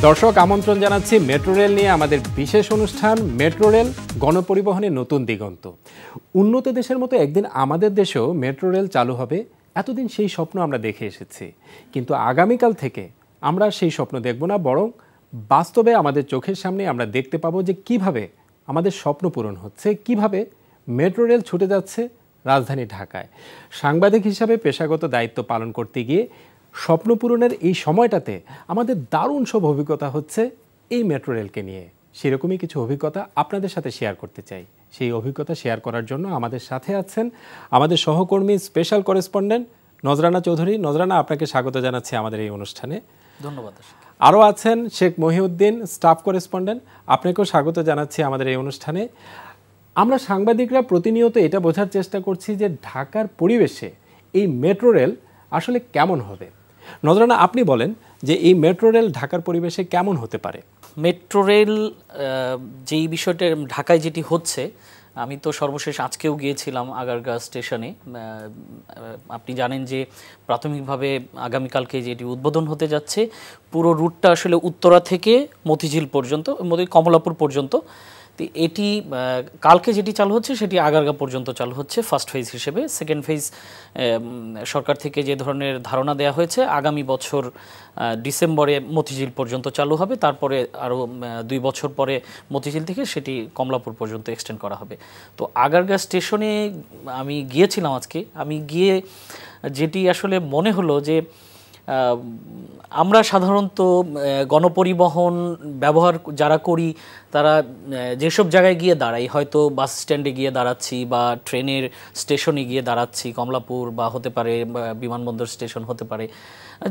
দর্শক আমন্ত্রণ জানাচ্ছি মেট্রো রেল নিয়ে আমাদের বিশেষ অনুষ্ঠান মেট্রো রেল গণপরিবহনের নতুন দিগন্ত। উন্নত দেশের মতো একদিন আমাদের দেশেও মেট্রো রেল চালু হবে, এতদিন সেই স্বপ্ন আমরা দেখে এসেছি। কিন্তু আগামীকাল থেকে আমরা সেই স্বপ্ন দেখব না, বরং বাস্তবে আমাদের চোখের সামনে আমরা দেখতে পাবো যে কিভাবে আমাদের স্বপ্ন পূরণ হচ্ছে, কিভাবে মেট্রো রেল ছুটে যাচ্ছে রাজধানী ঢাকায়। সাংবাদিক হিসাবে পেশাগত দায়িত্ব পালন করতে গিয়ে স্বপ্ন পূরণের এই সময়টাতে আমাদের দারুণ সব অভিজ্ঞতা হচ্ছে এই মেট্রো রেলকে নিয়ে। সেরকমই কিছু অভিজ্ঞতা আপনাদের সাথে শেয়ার করতে চাই। সেই অভিজ্ঞতা শেয়ার করার জন্য আমাদের সাথে আছেন আমাদের সহকর্মী স্পেশাল করেসপন্ডেন্ট নজরানা চৌধুরী। নজরানা, আপনাকে স্বাগত জানাচ্ছি আমাদের এই অনুষ্ঠানে। ধন্যবাদ। আরও আছেন শেখ মহিউদ্দিন, স্টাফ করেসপন্ডেন্ট, আপনাকেও স্বাগত জানাচ্ছি আমাদের এই অনুষ্ঠানে। আমরা সাংবাদিকরা প্রতিনিয়ত এটা বোঝার চেষ্টা করছি যে ঢাকার পরিবেশে এই মেট্রো রেল আসলে কেমন হবে। নজরানা, আপনি বলেন যে এই মেট্রো রেল ঢাকার পরিবেশে কেমন হতে পারে? মেট্রো রেল যেই বিষয়টা ঢাকায় যেটি হচ্ছে, আমি তো সর্বশেষ আজকেও গিয়েছিলাম আগারগাঁ স্টেশনে। আপনি জানেন যে প্রাথমিকভাবে আগামীকালকে যেটি উদ্বোধন হতে যাচ্ছে, পুরো রুটটা আসলে উত্তরা থেকে মতিঝিল পর্যন্ত, কমলাপুর পর্যন্ত। তো এটি কালকে যেটি চালু হচ্ছে সেটি আগারগাঁ পর্যন্ত চালু হচ্ছে ফার্স্ট ফেজ হিসেবে। সেকেন্ড ফেজ সরকার থেকে যে ধরনের ধারণা দেওয়া হয়েছে, আগামী বছর ডিসেম্বরে মতিঝিল পর্যন্ত চালু হবে, তারপরে আরও 2 বছর পরে মতিঝিল থেকে সেটি কমলাপুর পর্যন্ত এক্সটেন্ড করা হবে। তো আগারগাঁ স্টেশনে আমি গিয়েছিলাম আজকে। আমি গিয়ে যেটি আসলে মনে হলো যে আমরা সাধারণত গণপরিবহন ব্যবহার যারা করি তারা যেসব জায়গায় গিয়ে দাঁড়াই, হয়তো বাস স্ট্যান্ডে গিয়ে দাঁড়াচ্ছি বা ট্রেনের স্টেশনে গিয়ে দাঁড়াচ্ছি, কমলাপুর বা হতে পারে বিমানবন্দর স্টেশন হতে পারে,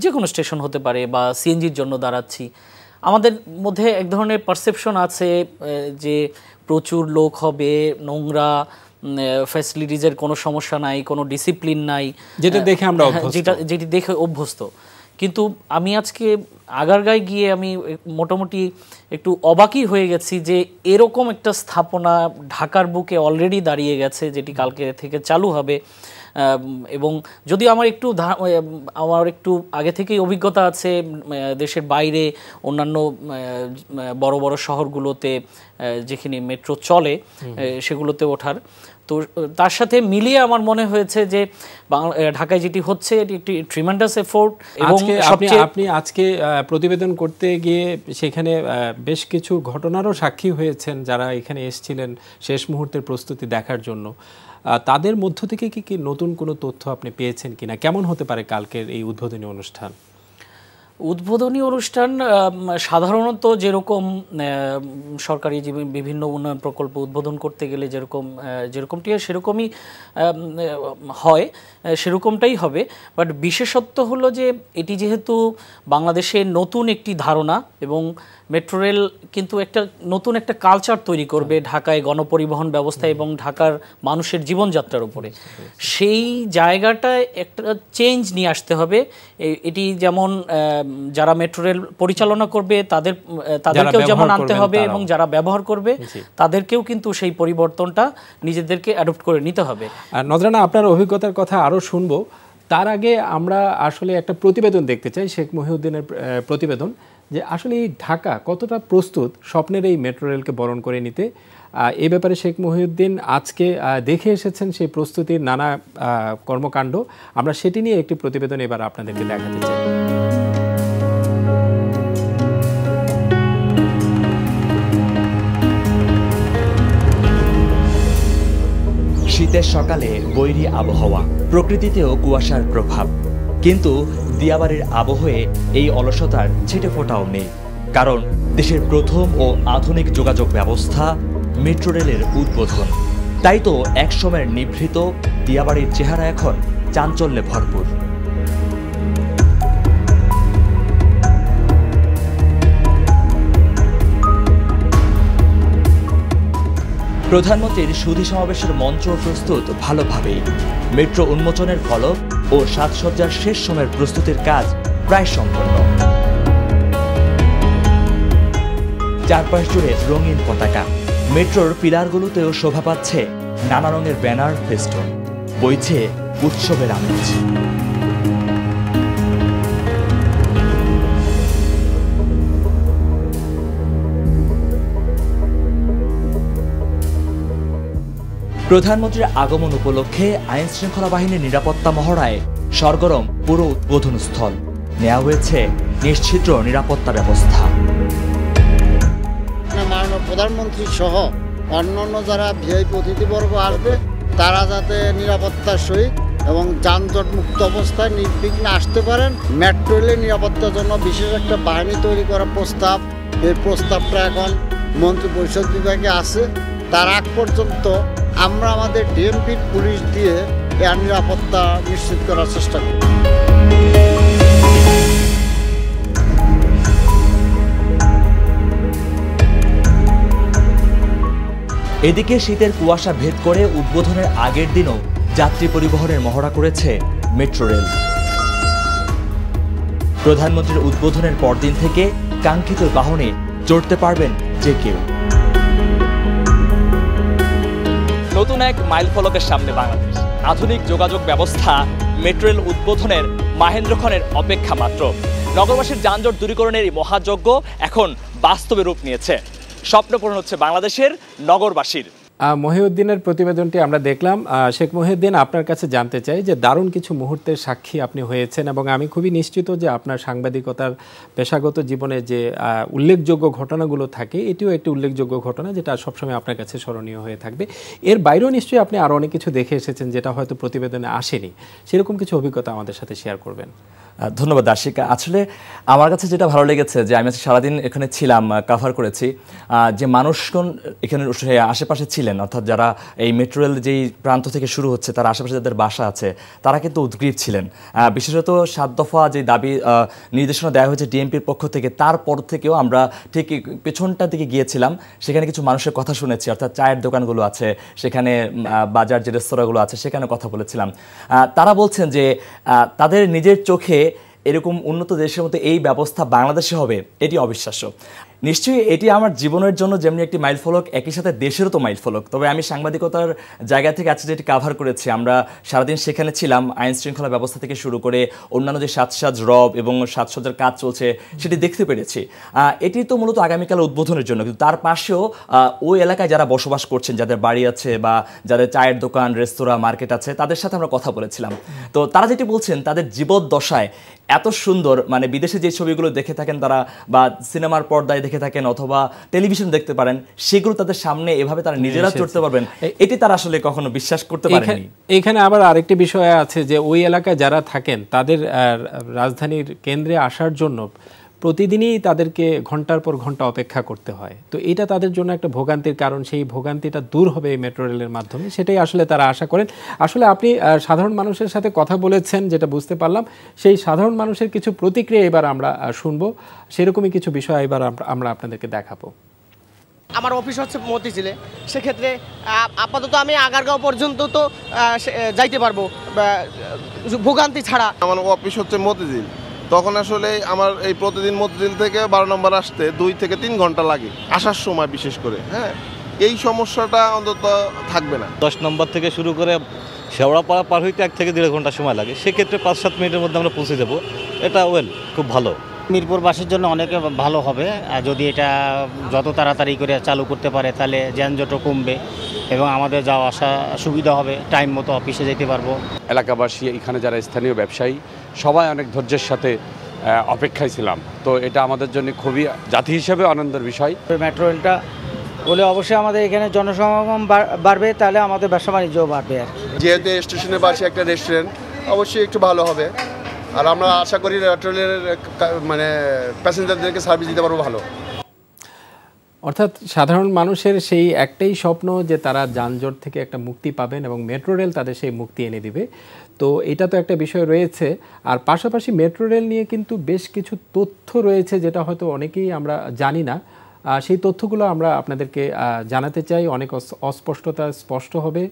যে কোনো স্টেশন হতে পারে, বা সিএনজির জন্য দাঁড়াচ্ছি, আমাদের মধ্যে এক ধরনের পারসেপশন আছে যে প্রচুর লোক হবে, নোংরা, ফ্যাসিলিটিজের কোনো সমস্যা নাই, কোনো ডিসিপ্লিন নাই, যেটা দেখে আমরা যেটি দেখে অভ্যস্ত। কিন্তু আমি আজকে আগারগাঁয় গিয়ে আমি মোটামুটি একটু অবাকই হয়ে গেছি যে এরকম একটা স্থাপনা ঢাকার বুকে অলরেডি দাঁড়িয়ে গেছে, যেটি কালকে থেকে চালু হবে। এবং যদিও আমার একটু আগে থেকেই অভিজ্ঞতা আছে দেশের বাইরে অন্যান্য বড় বড় শহরগুলোতে যেখানে মেট্রো চলে সেগুলোতে ওঠার, তো তার সাথে মিলিয়ে আমার মনে হয়েছে যে ঢাকায় যেটি হচ্ছে এটি একটি ট্রিমেন্ডাস এফোর্ট। এবং আপনি আজকে প্রতিবেদন করতে গিয়ে সেখানে বেশ কিছু ঘটনারও সাক্ষী হয়েছেন যারা এখানে এসেছিলেন শেষ মুহূর্তের প্রস্তুতি দেখার জন্য। তাদের মধ্য থেকে কি নতুন কোনো তথ্য আপনি পেয়েছেন কিনা? কেমন হতে পারে কালকের এই উদ্বোধনী অনুষ্ঠান? উদ্বোধনী অনুষ্ঠান সাধারণত যেরকম সরকারি বিভিন্ন উন্নয়ন প্রকল্প উদ্বোধন করতে গেলে যেরকমটি হয় সেরকমই হয়, সেরকমটাই হবে। বাট বিশেষত্ব হলো যে এটি যেহেতু বাংলাদেশের নতুন একটি ধারণা, এবং মেট্রো রেল কিন্তু নতুন একটা কালচার তৈরি করবে ঢাকায় গণপরিবহন ব্যবস্থা এবং ঢাকার মানুষের জীবনযাত্রার উপরে, সেই জায়গাটায় একটা চেঞ্জ নিয়ে আসতে হবে। এটি যেমন যারা মেট্রো রেল পরিচালনা করবে তাদেরকেও যেমন আনতে হবে, এবং যারা ব্যবহার করবে তাদেরকেও কিন্তু সেই পরিবর্তনটা নিজেদেরকে অ্যাডপ্ট করে নিতে হবে। নজরানা, আপনার অভিজ্ঞতার কথা আরও শুনবো, তার আগে আমরা আসলে একটা প্রতিবেদন দেখতে চাই, শেখ মহিউদ্দিনের প্রতিবেদন, যে আসলে এই ঢাকা কতটা প্রস্তুত স্বপ্নের এই মেট্রো রেলকে বরণ করে নিতে। এই ব্যাপারে শেখ মহিউদ্দিন আজকে দেখে এসেছেন সেই প্রস্তুতির নানা কর্মকাণ্ড। আমরা সেটি নিয়ে একটি প্রতিবেদন এবার আপনাদেরকে দেখাতে চাই। শীতের সকালে বৈরী আবহাওয়া, প্রকৃতিতেও কুয়াশার প্রভাব, কিন্তু দিয়াবাড়ির আবহে এই অলসতার ছিটে ফোঁটাও নেই, কারণ দেশের প্রথম ও আধুনিক যোগাযোগ ব্যবস্থা মেট্রো রেলের উদ্বোধন। তাই তো একসময়ের নিভৃত দিয়াবাড়ির চেহারা এখন চাঞ্চল্যে ভরপুর। প্রধানমন্ত্রীর সুধী সমাবেশের মঞ্চ প্রস্তুত ভালোভাবেই। মেট্রো উন্মোচনের ফলক ও সাজসজ্জার শেষ সময়ের প্রস্তুতির কাজ প্রায় সম্পন্ন। চারপাশ জুড়ে রঙিন পতাকা, মেট্রোর পিলারগুলোতেও শোভা পাচ্ছে নানা রঙের ব্যানার, ফেস্টুন, বইছে উৎসবের আমেজ। প্রধানমন্ত্রীর আগমন উপলক্ষে আইন শৃঙ্খলা বাহিনীর নিরাপত্তা মহড়ায় সরগরম পুরো উদ্বোধন স্থল। নেওয়া হয়েছে নিশ্চিদ্র নিরাপত্তা ব্যবস্থা। মাননীয় প্রধানমন্ত্রী সহ অন্যান্য যারা ভিআইপি অতিথিবর্গ আসবে তারা যাতে নিরাপত্তার সহিত এবং যানজট মুক্ত অবস্থায় নির্বিঘ্নে আসতে পারেন। মেট্রো রেলের নিরাপত্তার জন্য বিশেষ একটা বাহিনী তৈরি করার প্রস্তাব, এই প্রস্তাবটা এখন মন্ত্রিপরিষদ বিভাগে আছে। তার আগ পর্যন্ত আমরা আমাদের ডিএমপির পুলিশ দিয়ে এর নিরাপত্তা নিশ্চিত করার চেষ্টা করি। এদিকে শীতের কুয়াশা ভেদ করে উদ্বোধনের আগের দিনও যাত্রী পরিবহনের মহড়া করেছে মেট্রো রেল। প্রধানমন্ত্রীর উদ্বোধনের পরদিন থেকে কাঙ্ক্ষিত বাহনে চড়তে পারবেন যে কেউ। নতুন এক মাইলফলকের সামনে বাংলাদেশ। আধুনিক যোগাযোগ ব্যবস্থা মেট্রো রেল উদ্বোধনের মাহেন্দ্রক্ষণের অপেক্ষা মাত্র। নগরবাসীর যানজট দূরীকরণের এই মহাযজ্ঞ এখন বাস্তবে রূপ নিয়েছে। স্বপ্ন পূরণ হচ্ছে বাংলাদেশের নগরবাসীর। মহিউদ্দিনের প্রতিবেদনটি আমরা দেখলাম। শেখ মহিউদ্দিন, আপনার কাছে জানতে চাই যে দারুণ কিছু মুহূর্তের সাক্ষী আপনি হয়েছেন এবং আমি খুবই নিশ্চিত যে আপনার সাংবাদিকতার পেশাগত জীবনে যে উল্লেখযোগ্য ঘটনাগুলো থাকে এটিও একটি উল্লেখযোগ্য ঘটনা যেটা সবসময় আপনার কাছে স্মরণীয় হয়ে থাকবে। এর বাইরেও নিশ্চয়ই আপনি আরও অনেক কিছু দেখে এসেছেন যেটা হয়তো প্রতিবেদনে আসেনি, সেরকম কিছু অভিজ্ঞতা আমাদের সাথে শেয়ার করবেন। ধন্যবাদ আশিকা। আসলে আমার কাছে যেটা ভালো লেগেছে যে আমি সারাদিন এখানে ছিলাম, কাভার করেছি, যে মানুষজন এখানে আশেপাশে ছিলেন, অর্থাৎ যারা এই মেট্রো রেল যেই প্রান্ত থেকে শুরু হচ্ছে তার আশেপাশে যাদের বাসা আছে তারা কিন্তু উদ্গ্রীব ছিলেন। বিশেষত 7 দফা যে দাবি নির্দেশনা দেওয়া হয়েছে ডিএমপির পক্ষ থেকে, তারপর থেকেও আমরা ঠিক পেছনটার দিকে গিয়েছিলাম, সেখানে কিছু মানুষের কথা শুনেছি, অর্থাৎ চায়ের দোকানগুলো আছে সেখানে, বাজার যে রেস্তোরাঁগুলো আছে সেখানে কথা বলেছিলাম। তারা বলছেন যে তাদের নিজের চোখে এরকম উন্নত দেশের মধ্যে এই ব্যবস্থা বাংলাদেশে হবে এটি অবিশ্বাস্য। নিশ্চয়ই এটি আমার জীবনের জন্য যেমনি একটি মাইলফলক, একই সাথে দেশেরও তো মাইলফলক। তবে আমি সাংবাদিকতার জায়গা থেকে আজকে যেটি কাভার করেছি, আমরা সারাদিন সেখানে ছিলাম, আইন শৃঙ্খলা ব্যবস্থা থেকে শুরু করে অন্যান্য যে সাজসাজ রব এবং সাজসজ্জার কাজ চলছে সেটি দেখতে পেরেছি। এটি তো মূলত আগামীকাল উদ্বোধনের জন্য, কিন্তু তার পাশেও ওই এলাকায় যারা বসবাস করছেন, যাদের বাড়ি আছে বা যাদের চায়ের দোকান, রেস্তোরাঁ, মার্কেট আছে, তাদের সাথে আমরা কথা বলেছিলাম। তো তারা যেটি বলছেন তাদের জীবদ্দশায় এত সুন্দর, মানে বিদেশে যে ছবিগুলো দেখে থাকেন তারা বা সিনেমার পর্দায় দেখে থাকেন অথবা টেলিভিশন দেখতে পারেন, সেগুলো তাদের সামনে এভাবে তারা নিজেরা চড়তে পারবেন, এটি তারা আসলে কখনো বিশ্বাস করতে পারেনি। এখানে আবার আরেকটি বিষয় আছে যে ওই এলাকায় যারা থাকেন তাদের রাজধানীর কেন্দ্রে আসার জন্য প্রতিদিনই তাদেরকে ঘন্টার পর ঘন্টা অপেক্ষা করতে হয়। তো এটা তাদের জন্য একটা ভোগান্তির কারণ, সেই ভোগান্তিটা দূর হবে এই মেট্রো রেলের মাধ্যমে, সেটাই আসলে তারা আশা করেন। আসলে আপনি সাধারণ মানুষের সাথে কথা বলেছেন, যেটা বুঝতে পারলাম, সেই সাধারণ মানুষের কিছু প্রতিক্রিয়া এবার আমরা শুনবো, সেরকমই কিছু বিষয় এবার আমরা আপনাদেরকে দেখাবো। আমার অফিস হচ্ছে মতিঝিলে, সেক্ষেত্রে আপাতত আমি আগারগাঁও পর্যন্ত তো যাইতে পারবো ভোগান্তি ছাড়া। আমার অফিস হচ্ছে মতিঝিল, তখন আসলে আমার এই প্রতিদিন মতিঝিল থেকে 12 নম্বর আসতে 2 থেকে 3 ঘন্টা লাগে আসার সময়, বিশেষ করে। হ্যাঁ, এই সমস্যাটা অন্তত থাকবে না। 10 নম্বর থেকে শুরু করে শেওড়াপাড়া পার হইতে 1 থেকে 1.5 ঘন্টা সময় লাগে, সেক্ষেত্রে 5-7 মিনিটের মধ্যে আমরা পৌঁছে যাবো। এটা খুব ভালো। মিরপুরবাসীর জন্য অনেক ভালো হবে, যদি এটা যত তাড়াতাড়ি করে চালু করতে পারে তাহলে যানজটও কমবে এবং আমাদের যাওয়া আসা সুবিধা হবে, টাইম মতো অফিসে যেতে পারবো। এলাকাবাসী, এখানে যারা স্থানীয় ব্যবসায়ী, সবাই অনেক ধৈর্যের সাথে অপেক্ষায় ছিলাম। তো এটা আমাদের জন্য খুবই জাতি হিসেবে আনন্দের বিষয়। মেট্রো রেলটা বলে অবশ্যই আমাদের এখানে জনসমাগম বাড়বে, তাহলে আমাদের ব্যবসা বাণিজ্যও বাড়বে। আর যেহেতু স্টেশনের পাশে একটা রেস্টুরেন্ট, অবশ্যই একটু ভালো হবে। আর আমরা আশা করি মেট্রো রেলের মানে প্যাসেঞ্জারদেরকে সার্ভিস দিতে পারবো ভালো। অর্থাৎ সাধারণ মানুষের সেই একটাই স্বপ্ন যে তারা যানজট থেকে একটা মুক্তি পাবেন এবং মেট্রো রেল তাদের সেই মুক্তি এনে দিবে। তো এটা তো একটা বিষয় রয়েছে। আর পাশাপাশি মেট্রো রেল নিয়ে কিন্তু বেশ কিছু তথ্য রয়েছে যেটা হয়তো অনেকেই আমরা জানি না। সেই তথ্যগুলো আমরা আপনাদেরকে জানাতে চাই। অনেক অস্পষ্টতা স্পষ্ট হবে,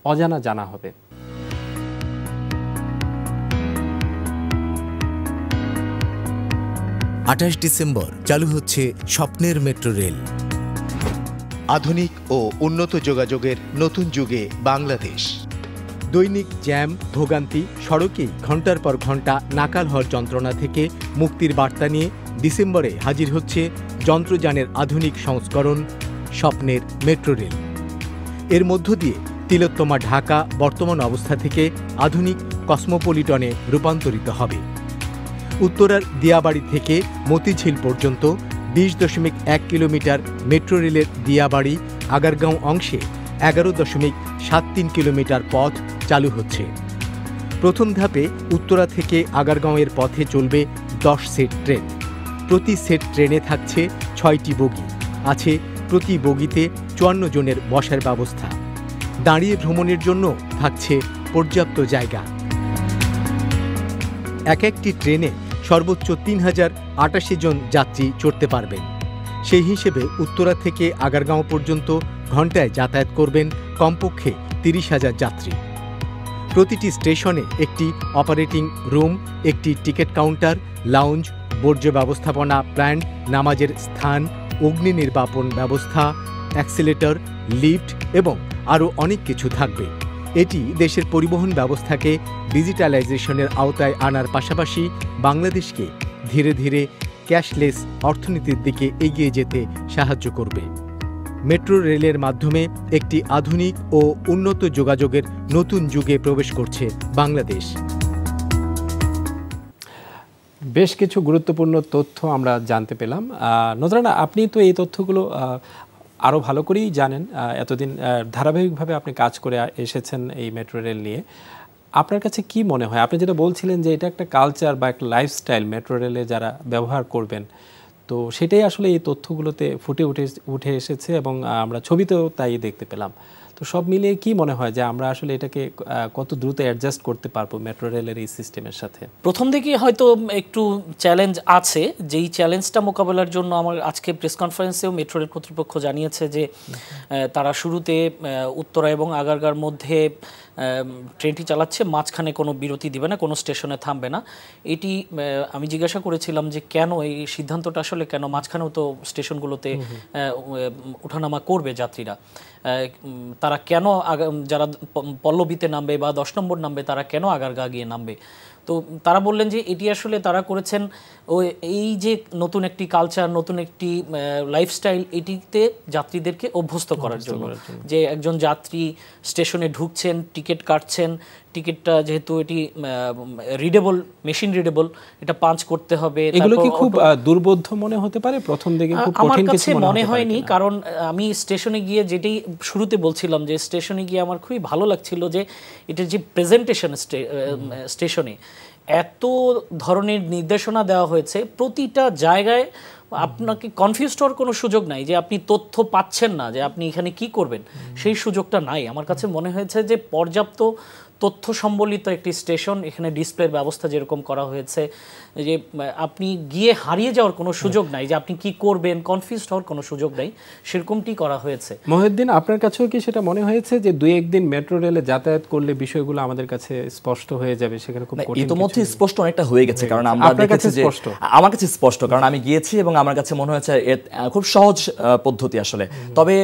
অজানা জানা হবে। ডিসেম্বর চালু হচ্ছে স্বপ্নের মেট্রো রেল। আধুনিক ও উন্নত যোগাযোগের নতুন যুগে বাংলাদেশ। দৈনিক জ্যাম, ভোগান্তি, সড়কে ঘন্টার পর ঘন্টা নাকাল হওয়ার যন্ত্রণা থেকে মুক্তির বার্তা নিয়ে ডিসেম্বরে হাজির হচ্ছে যন্ত্রযানের আধুনিক সংস্করণ স্বপ্নের মেট্রো রেল। এর মধ্য দিয়ে তিলোত্তমা ঢাকা বর্তমান অবস্থা থেকে আধুনিক কসমোপলিটনে রূপান্তরিত হবে। উত্তরার দিয়াবাড়ি থেকে মতিঝিল পর্যন্ত 20.1 কিলোমিটার মেট্রো রেলের দিয়াবাড়ি আগারগাঁও অংশে 11.73 কিলোমিটার পথ চালু হচ্ছে। প্রথম ধাপে উত্তরা থেকে আগারগাঁওয়ের পথে চলবে 10 সেট ট্রেন। প্রতি সেট ট্রেনে থাকছে 6টি বগি, আছে প্রতি বগিতে 54 জনের বসার ব্যবস্থা। দাঁড়িয়ে ভ্রমণের জন্য থাকছে পর্যাপ্ত জায়গা। এক একটি ট্রেনে সর্বোচ্চ 3088 জন যাত্রী চড়তে পারবেন। সেই হিসেবে উত্তরা থেকে আগারগাঁও পর্যন্ত ঘণ্টায় যাতায়াত করবেন কমপক্ষে 30,000 যাত্রী। প্রতিটি স্টেশনে একটি অপারেটিং রুম, একটি টিকিট কাউন্টার, লাউঞ্জ, বর্জ্য ব্যবস্থাপনা প্ল্যান্ট, নামাজের স্থান, অগ্নি নির্বাপন ব্যবস্থা, অ্যাক্সিলেটর, লিফট এবং আরও অনেক কিছু থাকবে। এটি দেশের পরিবহন ব্যবস্থাকে ডিজিটালাইজেশনের আওতায় আনার পাশাপাশি বাংলাদেশকে ধীরে ধীরে ক্যাশলেস অর্থনীতির দিকে এগিয়ে যেতে সাহায্য করবে। মেট্রো রেলের মাধ্যমে একটি আধুনিক ও উন্নত যোগাযোগের নতুন যুগে প্রবেশ করছে বাংলাদেশ। বেশ কিছু গুরুত্বপূর্ণ তথ্য আমরা জানতে পেলাম। নজরানা, আপনি তো এই তথ্যগুলো আরও ভালো করেই জানেন, এতদিন ধারাবাহিকভাবে আপনি কাজ করে এসেছেন এই মেট্রো রেল নিয়ে। আপনার কাছে কি মনে হয়, আপনি যেটা বলছিলেন যে এটা একটা কালচার বা একটা লাইফস্টাইল মেট্রো রেলে যারা ব্যবহার করবেন, তো সেটাই আসলে এই তথ্যগুলোতে ফুটে উঠে এসেছে এবং আমরা ছবিতেও তাই দেখতে পেলাম। তো সব মিলিয়ে কি মনে হয় যে আমরা আসলে এটাকে কত দ্রুত অ্যাডজাস্ট করতে পারবো মেট্রো রেলের এই সিস্টেমের সাথে? প্রথম দিকে হয়তো একটু চ্যালেঞ্জ আছে, যেই চ্যালেঞ্জটা মোকাবেলার জন্য আমার আজকে প্রেস কনফারেন্সেও মেট্রো রেল কর্তৃপক্ষ জানিয়েছে যে তারা শুরুতে উত্তরা এবং আগারগাঁওর মধ্যে ট্রেনটি চালাচ্ছে, মাঝখানে কোনো বিরতি দিবে না, কোনো স্টেশনে থামবে না। এটি আমি জিজ্ঞাসা করেছিলাম যে কেন এই সিদ্ধান্তটা আসলে কেন, মাঝখানেও তো স্টেশনগুলোতে ওঠানামা করবে যাত্রীরা, তারা কেন যারা পল্লবীতে নামবে বা 10 নম্বর নামবে তারা কেন আগারগাঁও গিয়ে নামবে? তো তারা বললেন যে এটি আসলে তারা করেছেন এই যে নতুন একটি কালচার, নতুন একটি লাইফস্টাইল, এটিতে যাত্রীদেরকে অভ্যস্ত করার জন্য। যে একজন যাত্রী স্টেশনে ঢুকছেন, টিকিট কাটছেন, টিকিটটা যেহেতু এটি রিডেবল, মেশিন রিডেবল, এটা পাঞ্চ করতে হবে। এগুলো কি খুব দুর্বোধ্য মনে হতে পারে প্রথম দিকে? খুব কঠিন কিছু মনে হয়নি, কারণ আমি স্টেশনে গিয়ে যেটি শুরুতে বলছিলাম যে স্টেশনে গিয়ে আমার খুবই ভালো লাগছিল যে এটার যে প্রেজেন্টেশন স্টেশনে এত ধরনের নির্দেশনা দেওয়া হয়েছে, প্রতিটা জায়গায় আপনাকে কনফিউজ হওয়ার কোনো সুযোগ নাই যে আপনি তথ্য পাচ্ছেন না যে আপনি এখানে কি করবেন, সেই সুযোগটা নাই। আমার কাছে মনে হয়েছে যে পর্যাপ্ত তথ্য সম্বলিত একটি স্টেশন, এখানে ডিসপ্লের ব্যবস্থা যেরকম করা হয়েছে যে আপনি গিয়ে হারিয়ে যাওয়ার কোনো সুযোগ নাই, যে আপনি কি করবেন কনফিউজ হওয়ার কোনো সুযোগ নাই, সেরকমটি করা হয়েছে। মহিউদ্দিন, আপনার কাছেও কি সেটা মনে হয়েছে যে 2-1 দিন মেট্রো রেলে যাতায়াত করলে বিষয়গুলো আমাদের কাছে স্পষ্ট হয়ে যাবে? সেখানে খুব কঠিন ইতোমধ্যে স্পষ্ট অনেকটা হয়ে গেছে, কারণ আমরা দেখেছি যে আমার কাছে স্পষ্ট, কারণ আমি গিয়েছি এবং আমার কাছে মনে হয়েছে খুব সহজ পদ্ধতি আসলে। তবে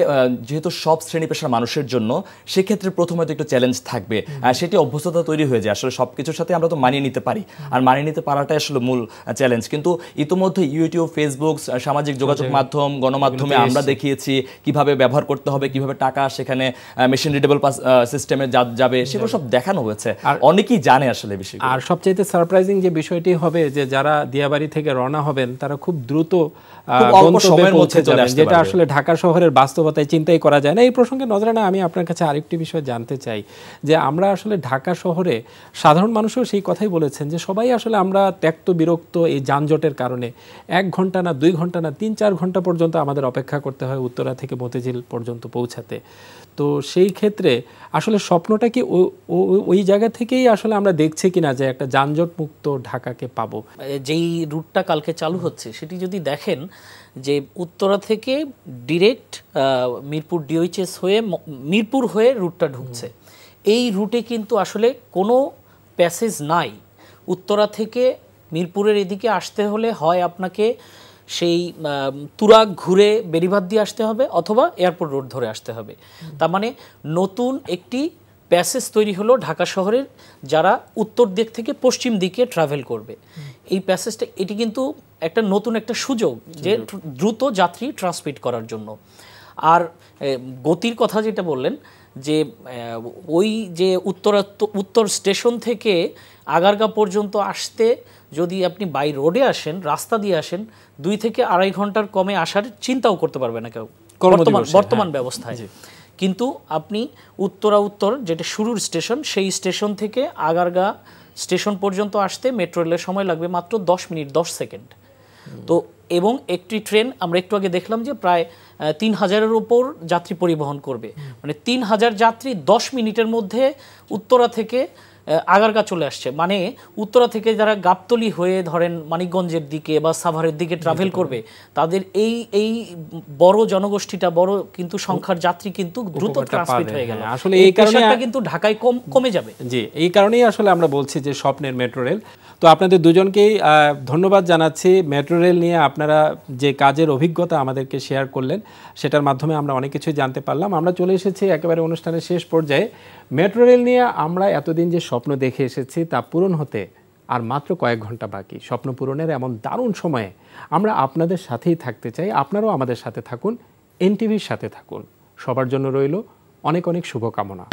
যেহেতু সব শ্রেণী পেশার মানুষের জন্য সেক্ষেত্রে প্রথমে তো একটু চ্যালেঞ্জ থাকবে, সেটি অভ্যস্ততা তৈরি হয়ে যায়। আসলে সবকিছুর সাথে আমরা তো মানিয়ে নিতে পারি, আর মানিয়ে নিতে পারাটাই আসলে মূল চ্যালেঞ্জ। কিন্তু ইতিমধ্যে ইউটিউব, ফেসবুক, সামাজিক যোগাযোগ মাধ্যম, গণমাধ্যমে আমরা দেখিয়েছি কিভাবে ব্যবহার করতে হবে, কিভাবে টাকা সেখানে মেশিন রিডেবল সিস্টেমে যাবে, সেগুলো সব দেখানো হয়েছে, অনেকেই জানে আসলে বিষয়গুলো। আর সবচেয়ে সারপ্রাইজিং যে বিষয়টি হবে যে যারা দিয়াবাড়ি থেকে রওনা হবেন তারা খুব দ্রুত সময়ের মধ্যে চলে আসবে, যেটা আসলে ঢাকা শহরের বাস্তবতায় চিন্তাই করা যায় না। এই প্রসঙ্গে নজরানা, আমি আপনার কাছে আরেকটি বিষয় জানতে চাই যে আমরা আসলে ঢাকা শহরে সাধারণ মানুষও সেই কথাই বলেছেন যে সবাই আসলে আমরা ত্যক্ত বিরক্ত এই যানজটের কারণে 1 ঘন্টা না 2 ঘন্টা না 3-4 ঘন্টা পর্যন্ত আমাদের অপেক্ষা করতে হয় উত্তরা থেকে মতিঝিল পর্যন্ত পৌঁছাতে। তো সেই ক্ষেত্রে আসলে স্বপ্নটা কি ওই জায়গা থেকেই আসলে আমরা দেখছি কিনা যে একটা যানজট মুক্ত ঢাকাকে পাবো? যেই রুটটা কালকে চালু হচ্ছে সেটি যদি দেখেন যে উত্তরা থেকে ডিরেক্ট মিরপুর ডিওএইচএস হয়ে মিরপুর হয়ে রুটটা ঢুকছে, এই রুটে কিন্তু আসলে কোনো প্যাসেজ নাই। উত্তরা থেকে মিরপুরের এদিকে আসতে হলে হয় আপনাকে সেই তুরাগ ঘুরে বেরিবাদ দিয়ে আসতে হবে অথবা এয়ারপোর্ট রোড ধরে আসতে হবে। তার মানে নতুন একটি প্যাসেজ তৈরি হলো ঢাকা শহরের যারা উত্তর দিক থেকে পশ্চিম দিকে ট্রাভেল করবে। এই প্যাসেজটা এটি কিন্তু একটা নতুন একটা সুযোগ যে দ্রুত যাত্রী ট্রান্সমিট করার জন্য। আর গতির কথা যেটা বললেন যে ওই যে উত্তর স্টেশন থেকে আগারগাঁ পর্যন্ত আসতে যদি আপনি বাই রোডে আসেন, রাস্তা দিয়ে আসেন, 2 থেকে 2.5 ঘন্টার কমে আসার চিন্তাও করতে পারবে না কেউ বর্তমান ব্যবস্থায়। কিন্তু আপনি উত্তর যেটা শুরুর স্টেশন, সেই স্টেশন থেকে আগারগাঁ স্টেশন পর্যন্ত আসতে মেট্রো রেলের সময় লাগবে মাত্র 10 মিনিট 10 সেকেন্ড। তো এবং একটি ট্রেন আমরা একটু আগে দেখলাম যে প্রায় 3000-এর উপর যাত্রী পরিবহন করবে, মানে 3000 যাত্রী 10 মিনিটের মধ্যে উত্তরা থেকে আগারগাঁ চলে আসছে। মানে উত্তরা থেকে যারা গাবতলী হয়ে ধরেন মানিকগঞ্জের দিকে বা সাভারের দিকে ট্রাভেল করবে, তাদের এই বড় জনগোষ্ঠীটা, বড় কিন্তু সংখ্যার যাত্রী কিন্তু দ্রুত ট্রান্সমিট হয়ে গেল। আসলে এই কারণে কিন্তু ঢাকায় কমে যাবে। জি, এই কারণেই আসলে আমরা বলছি যে স্বপ্নের মেট্রো রেল। তো আপনাদের দুজনকেই ধন্যবাদ জানাচ্ছি। মেট্রো রেল নিয়ে আপনারা যে কাজের অভিজ্ঞতা আমাদেরকে শেয়ার করলেন, সেটার মাধ্যমে আমরা অনেক কিছুই জানতে পারলাম। আমরা চলে এসেছি একেবারে অনুষ্ঠানের শেষ পর্যায়ে। মেট্রো রেল নিয়ে আমরা এতদিন যে স্বপ্ন দেখে এসেছি তা পূরণ হতে আর মাত্র কয়েক ঘন্টা বাকি। স্বপ্ন পূরণের এমন দারুণ সময়ে আমরা আপনাদের সাথেই থাকতে চাই। আপনারাও আমাদের সাথে থাকুন, এনটিভির সাথে থাকুন। সবার জন্য রইল অনেক অনেক শুভকামনা।